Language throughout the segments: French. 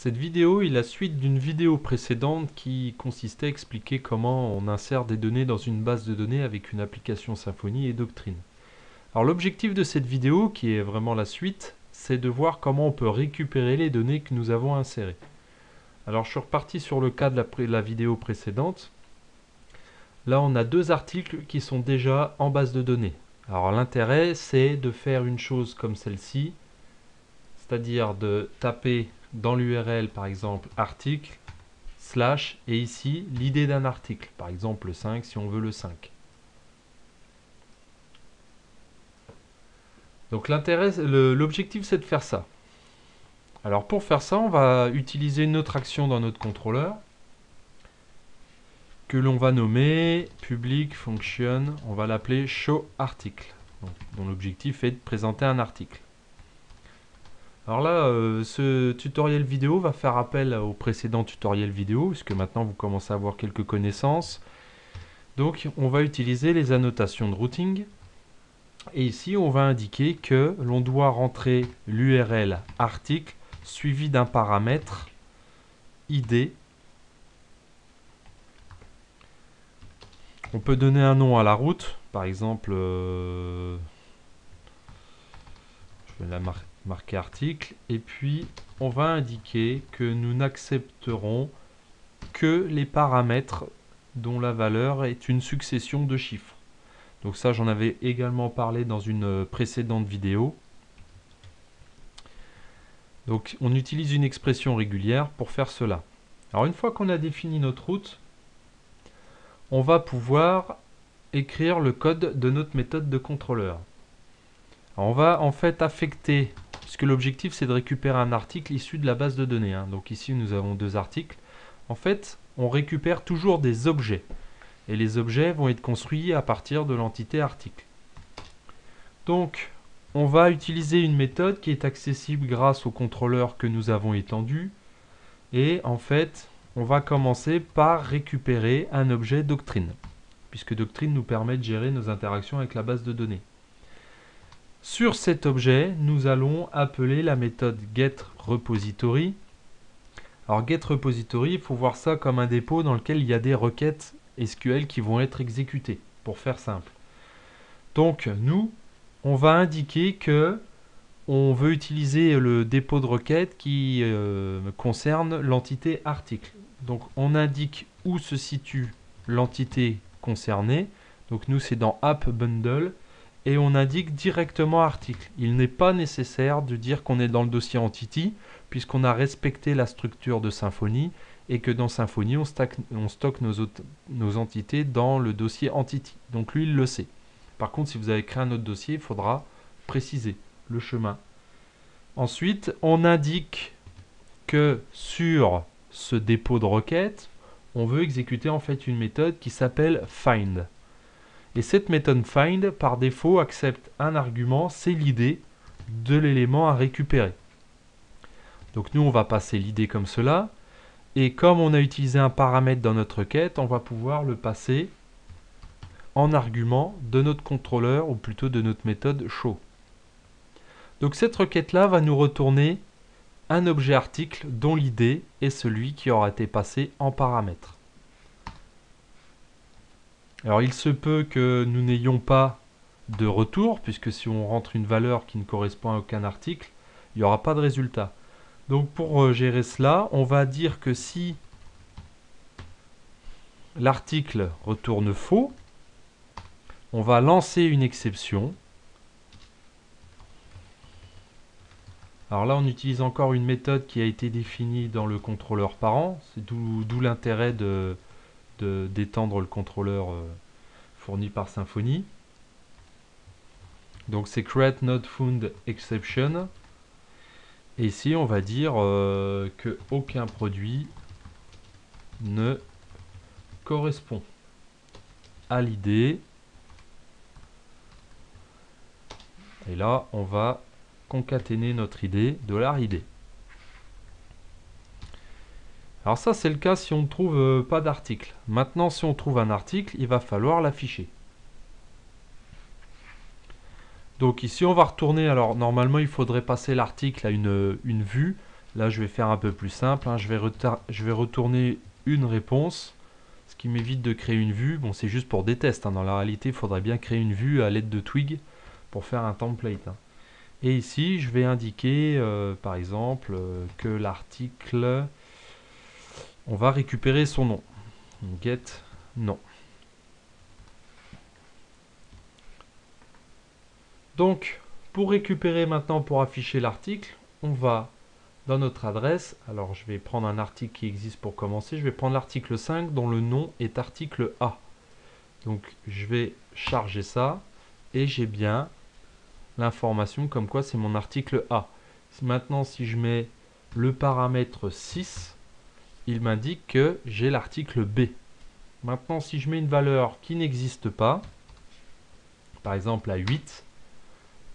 Cette vidéo est la suite d'une vidéo précédente qui consistait à expliquer comment on insère des données dans une base de données avec une application Symfony et Doctrine. Alors l'objectif de cette vidéo, qui est vraiment la suite, c'est de voir comment on peut récupérer les données que nous avons insérées. Alors je suis reparti sur le cas de la vidéo précédente. Là on a deux articles qui sont déjà en base de données. Alors l'intérêt c'est de faire une chose comme celle-ci, c'est-à-dire de taper dans l'URL par exemple article, slash, et ici l'idée d'un article, par exemple le 5 si on veut le 5. Donc l'objectif c'est de faire ça. Alors pour faire ça, on va utiliser une autre action dans notre contrôleur que l'on va nommer public function, on va l'appeler show article, dont l'objectif est de présenter un article. Alors là, ce tutoriel vidéo va faire appel au précédent tutoriel vidéo, puisque maintenant vous commencez à avoir quelques connaissances. Donc on va utiliser les annotations de routing. Et ici, on va indiquer que l'on doit rentrer l'URL article suivi d'un paramètre ID. On peut donner un nom à la route, par exemple, je vais la marquer article, et puis on va indiquer que nous n'accepterons que les paramètres dont la valeur est une succession de chiffres. Donc ça, j'en avais également parlé dans une précédente vidéo. Donc on utilise une expression régulière pour faire cela. Alors une fois qu'on a défini notre route, on va pouvoir écrire le code de notre méthode de contrôleur. Alors on va en fait affecter, puisque l'objectif c'est de récupérer un article issu de la base de données. Donc ici nous avons deux articles. En fait, on récupère toujours des objets. Et les objets vont être construits à partir de l'entité article. Donc, on va utiliser une méthode qui est accessible grâce au contrôleur que nous avons étendu. Et en fait, on va commencer par récupérer un objet Doctrine, puisque Doctrine nous permet de gérer nos interactions avec la base de données. Sur cet objet, nous allons appeler la méthode getRepository. Alors getRepository, il faut voir ça comme un dépôt dans lequel il y a des requêtes SQL qui vont être exécutées, pour faire simple. Donc nous, on va indiquer que on veut utiliser le dépôt de requête qui concerne l'entité article. Donc on indique où se situe l'entité concernée. Donc nous c'est dans app bundle et on indique directement article. Il n'est pas nécessaire de dire qu'on est dans le dossier entity puisqu'on a respecté la structure de Symfony et que dans Symfony on stocke nos entités dans le dossier entity. Donc lui il le sait. Par contre si vous avez créé un autre dossier, il faudra préciser le chemin. Ensuite, on indique que sur ce dépôt de requête, on veut exécuter en fait une méthode qui s'appelle find. Et cette méthode find, par défaut, accepte un argument, c'est l'id de l'élément à récupérer. Donc nous, on va passer l'id comme cela. Et comme on a utilisé un paramètre dans notre requête, on va pouvoir le passer en argument de notre contrôleur, ou plutôt de notre méthode show. Donc cette requête-là va nous retourner un objet article dont l'id est celui qui aura été passé en paramètre. Alors il se peut que nous n'ayons pas de retour, puisque si on rentre une valeur qui ne correspond à aucun article, il n'y aura pas de résultat. Donc pour gérer cela, on va dire que si l'article retourne faux, on va lancer une exception. Alors là, on utilise encore une méthode qui a été définie dans le contrôleur parent. C'est d'où l'intérêt d'étendre le contrôleur fourni par Symfony. Donc c'est create not found exception. Et ici, on va dire que aucun produit ne correspond à l'id. Et là, on va concaténer notre id, $id. Alors ça c'est le cas si on ne trouve pas d'article. Maintenant si on trouve un article, il va falloir l'afficher. Donc ici on va retourner, alors normalement il faudrait passer l'article à une vue. Là, je vais faire un peu plus simple, hein. Je vais retourner une réponse, ce qui m'évite de créer une vue. Bon, c'est juste pour des tests, hein. Dans la réalité, il faudrait bien créer une vue à l'aide de Twig pour faire un template, hein. Et ici, je vais indiquer, par exemple, que l'article, on va récupérer son nom. Get nom. Donc, pour récupérer maintenant, pour afficher l'article, on va dans notre adresse. Alors, je vais prendre un article qui existe pour commencer. Je vais prendre l'article 5 dont le nom est article A. Donc, je vais charger ça et j'ai bien l'information comme quoi c'est mon article A. Maintenant, si je mets le paramètre 6, il m'indique que j'ai l'article B. Maintenant, si je mets une valeur qui n'existe pas, par exemple à 8,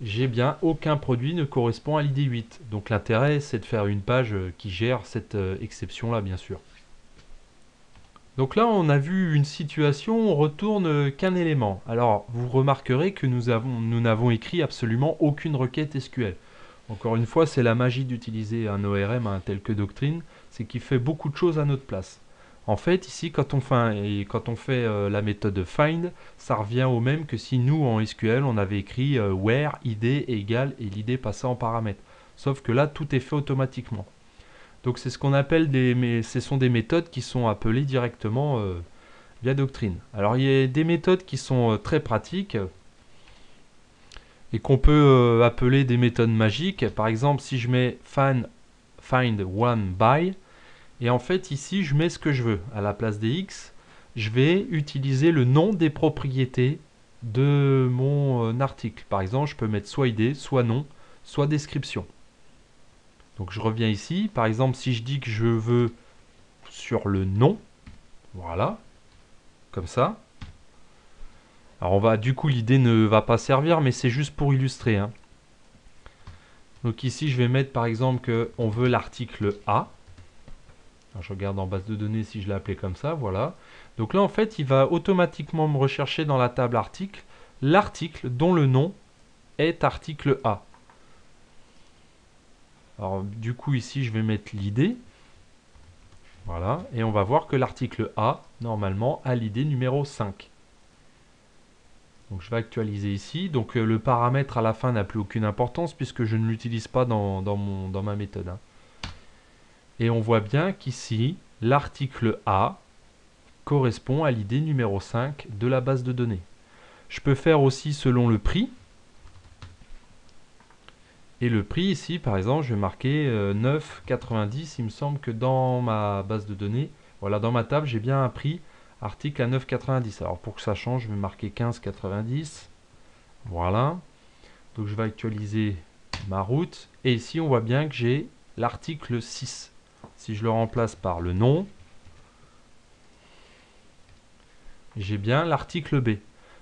j'ai bien aucun produit ne correspond à l'ID 8. Donc l'intérêt, c'est de faire une page qui gère cette exception-là, bien sûr. Donc là, on a vu une situation, on retourne qu'un élément. Alors, vous remarquerez que nous n'avons écrit absolument aucune requête SQL. Encore une fois, c'est la magie d'utiliser un ORM, hein, tel que Doctrine, c'est qu'il fait beaucoup de choses à notre place. En fait, ici, quand on fait la méthode find, ça revient au même que si nous, en SQL, on avait écrit where id égale et l'id passé en paramètre. Sauf que là, tout est fait automatiquement. Donc c'est ce qu'on appelle ce sont des méthodes qui sont appelées directement via Doctrine. Alors il y a des méthodes qui sont très pratiques et qu'on peut appeler des méthodes magiques. Par exemple, si je mets find one by, et en fait ici je mets ce que je veux. À la place des x, je vais utiliser le nom des propriétés de mon article. Par exemple, je peux mettre soit id, soit nom, soit description. Donc je reviens ici, par exemple si je dis que je veux sur le nom, voilà, comme ça. Alors du coup l'idée ne va pas servir, mais c'est juste pour illustrer, hein. Donc ici je vais mettre par exemple qu'on veut l'article A. Alors, je regarde en base de données si je l'ai appelé comme ça, voilà. Donc là en fait il va automatiquement me rechercher dans la table article l'article dont le nom est article A. Alors du coup ici je vais mettre l'id. Voilà, et on va voir que l'article A, normalement, a l'id numéro 5. Donc je vais actualiser ici. Donc le paramètre à la fin n'a plus aucune importance puisque je ne l'utilise pas dans ma méthode, hein. Et on voit bien qu'ici, l'article A correspond à l'id numéro 5 de la base de données. Je peux faire aussi selon le prix. Et le prix ici, par exemple, je vais marquer 9,90. Il me semble que dans ma base de données, voilà, dans ma table, j'ai bien un prix article à 9,90. Alors pour que ça change, je vais marquer 15,90. Voilà. Donc je vais actualiser ma route. Et ici, on voit bien que j'ai l'article 6. Si je le remplace par le nom, j'ai bien l'article B.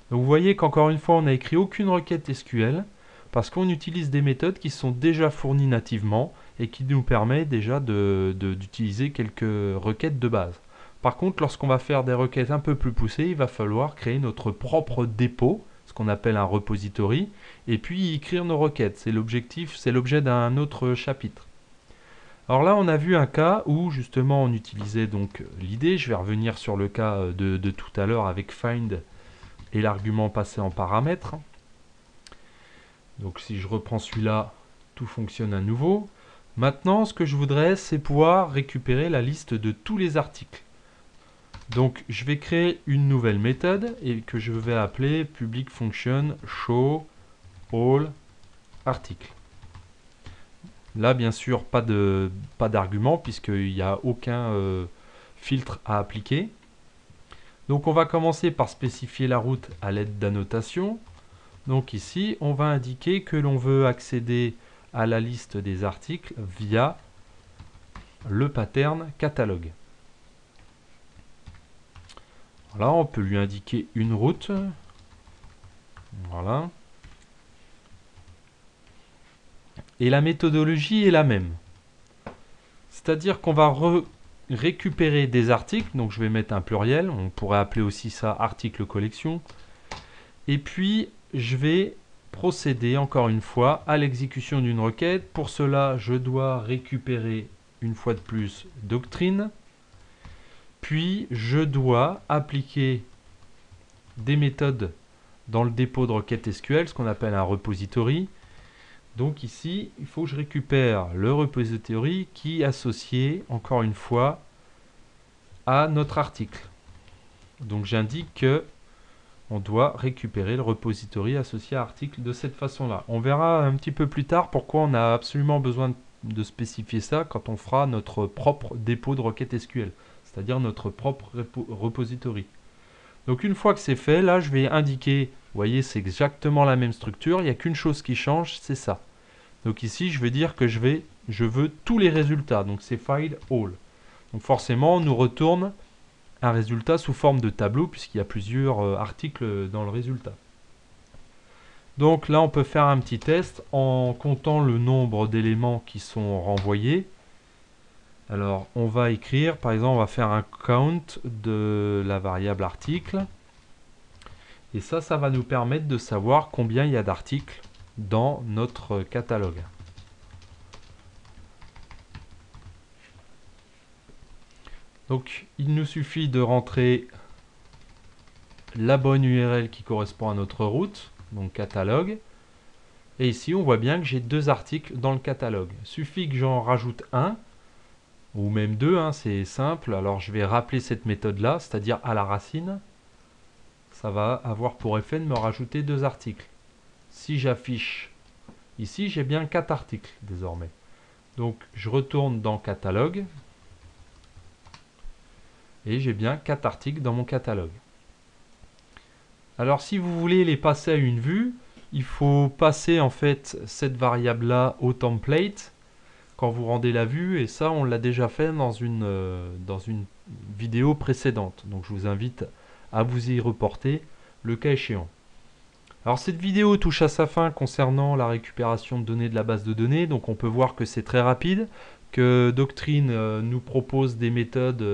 Donc vous voyez qu'encore une fois, on n'a écrit aucune requête SQL, parce qu'on utilise des méthodes qui sont déjà fournies nativement et qui nous permettent déjà d'utiliser quelques requêtes de base. Par contre, lorsqu'on va faire des requêtes un peu plus poussées, il va falloir créer notre propre dépôt, ce qu'on appelle un repository, et puis y écrire nos requêtes. C'est l'objectif, c'est l'objet d'un autre chapitre. Alors là, on a vu un cas où justement on utilisait donc l'id. Je vais revenir sur le cas de tout à l'heure avec find et l'argument passé en paramètre. Donc si je reprends celui-là, tout fonctionne à nouveau. Maintenant, ce que je voudrais, c'est pouvoir récupérer la liste de tous les articles. Donc je vais créer une nouvelle méthode et que je vais appeler public function show all article. Là, bien sûr, pas d'argument puisqu'il n'y a aucun filtre à appliquer. Donc on va commencer par spécifier la route à l'aide d'annotations. Donc ici, on va indiquer que l'on veut accéder à la liste des articles via le pattern catalogue. Voilà, on peut lui indiquer une route. Voilà. Et la méthodologie est la même. C'est-à-dire qu'on va récupérer des articles. Donc je vais mettre un pluriel. On pourrait appeler aussi ça article collection. Et puis je vais procéder encore une fois à l'exécution d'une requête. Pour cela, je dois récupérer une fois de plus Doctrine. Puis, je dois appliquer des méthodes dans le dépôt de requête SQL, ce qu'on appelle un repository. Donc ici, il faut que je récupère le repository qui est associé, encore une fois, à notre article. Donc j'indique que on doit récupérer le repository associé à l'article de cette façon-là. On verra un petit peu plus tard pourquoi on a absolument besoin de spécifier ça quand on fera notre propre dépôt de requête SQL, c'est-à-dire notre propre repository. Donc une fois que c'est fait, là je vais indiquer, vous voyez c'est exactement la même structure, il n'y a qu'une chose qui change, c'est ça. Donc ici je vais dire que je veux tous les résultats, donc c'est file all. Donc forcément on nous retourne un résultat sous forme de tableau puisqu'il y a plusieurs articles dans le résultat. Donc là on peut faire un petit test en comptant le nombre d'éléments qui sont renvoyés. Alors on va écrire, par exemple on va faire un count de la variable article. Et ça va nous permettre de savoir combien il y a d'articles dans notre catalogue. Donc il nous suffit de rentrer la bonne URL qui correspond à notre route, donc catalogue. Et ici on voit bien que j'ai 2 articles dans le catalogue. Il suffit que j'en rajoute un, ou même 2, hein, c'est simple. Alors je vais rappeler cette méthode là, c'est-à-dire à la racine. Ça va avoir pour effet de me rajouter 2 articles. Si j'affiche ici, j'ai bien 4 articles désormais. Donc je retourne dans catalogue. Et j'ai bien 4 articles dans mon catalogue. Alors si vous voulez les passer à une vue, il faut passer en fait cette variable là au template quand vous rendez la vue, et ça on l'a déjà fait dans une vidéo précédente. Donc je vous invite à vous y reporter le cas échéant. Alors cette vidéo touche à sa fin concernant la récupération de données de la base de données. Donc on peut voir que c'est très rapide, que Doctrine nous propose des méthodes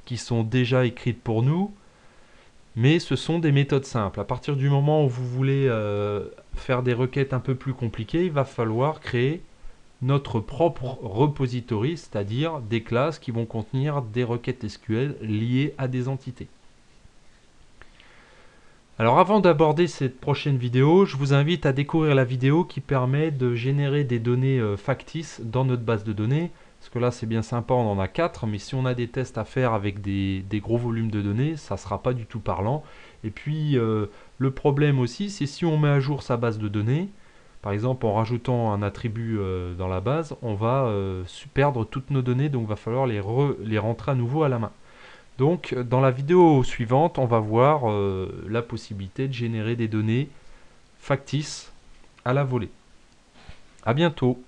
qui sont déjà écrites pour nous, mais ce sont des méthodes simples. À partir du moment où vous voulez faire des requêtes un peu plus compliquées, il va falloir créer notre propre repository, c'est-à-dire des classes qui vont contenir des requêtes SQL liées à des entités. Alors avant d'aborder cette prochaine vidéo, je vous invite à découvrir la vidéo qui permet de générer des données factices dans notre base de données. Parce que là c'est bien sympa, on en a 4, mais si on a des tests à faire avec des gros volumes de données, ça ne sera pas du tout parlant. Et puis le problème aussi, c'est si on met à jour sa base de données, par exemple en rajoutant un attribut dans la base, on va perdre toutes nos données, donc il va falloir les rentrer à nouveau à la main. Donc dans la vidéo suivante, on va voir la possibilité de générer des données factices à la volée. À bientôt.